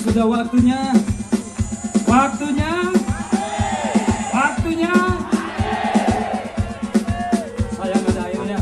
sudah waktunya. Sayang ada airnya.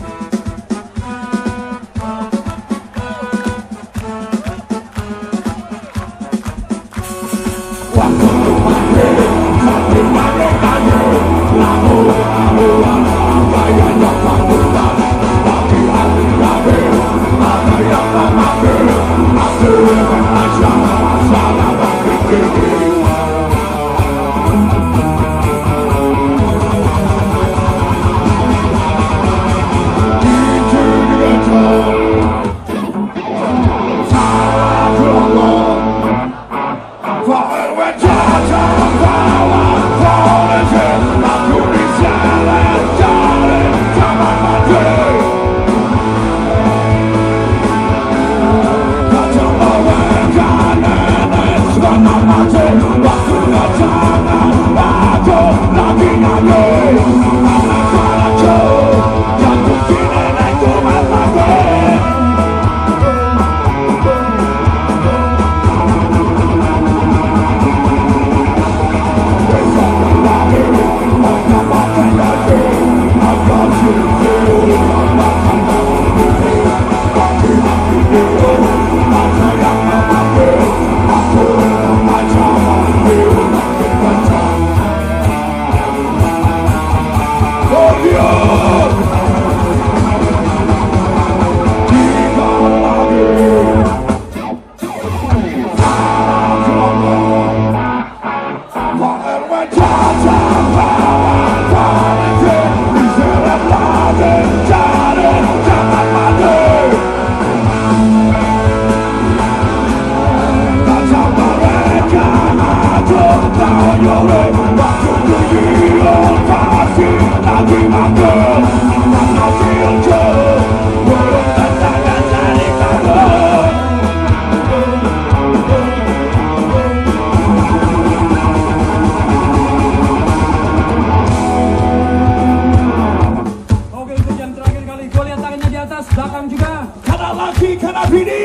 Belakang juga. Kanan lagi, kanan bini.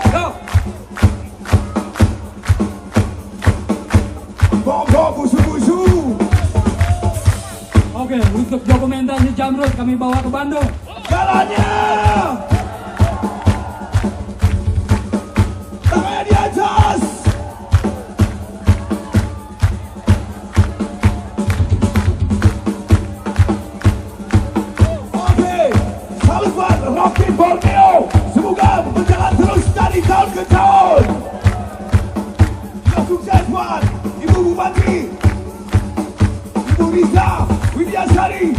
Go. Bonggo busu-busu. Oke, untuk dokumentasi Jamrud kami bawa ke Bandung. Jalannya. Tangannya di atas. Rocky Borneo, semoga berjalan terus dari tahun ke tahun. Kita sukses buat Ibu Bupati, Ibu Riza Widyasari.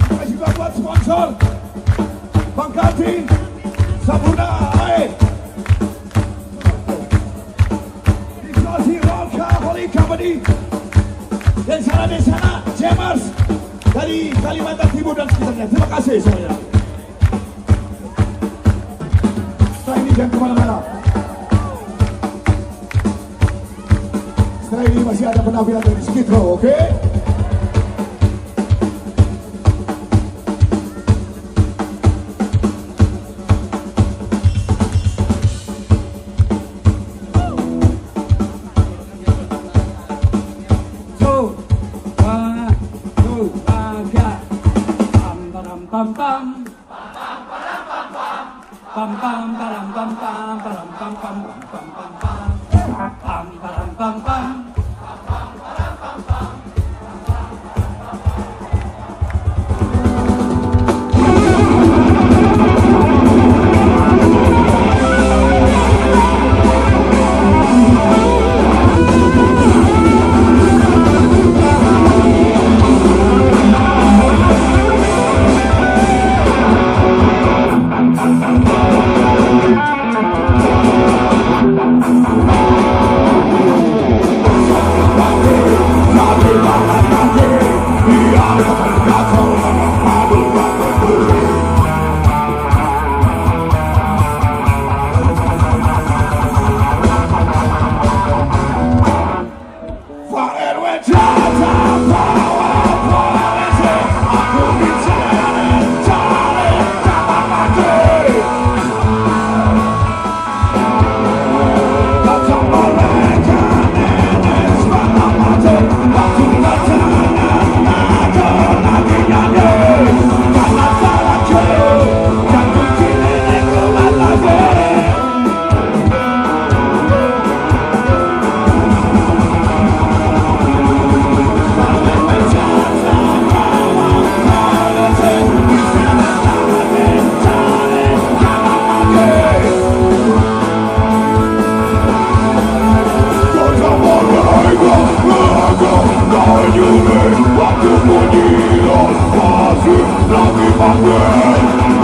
Terima kasih juga buat sponsor Bang Kartin, Sampurna Air, Dikasi Rolka Holy Company, dan sana Jammers dari Kalimantan Timur dan sekitarnya. Terima kasih semuanya. Setelah ini jangan kemana-mana. Setelah ini masih ada penampilan dari Skid Row, oke? Pam pam pam pam param pam pam param pam pam pam pam pam param pam pam. Waktu bunyi los masih lagi panggil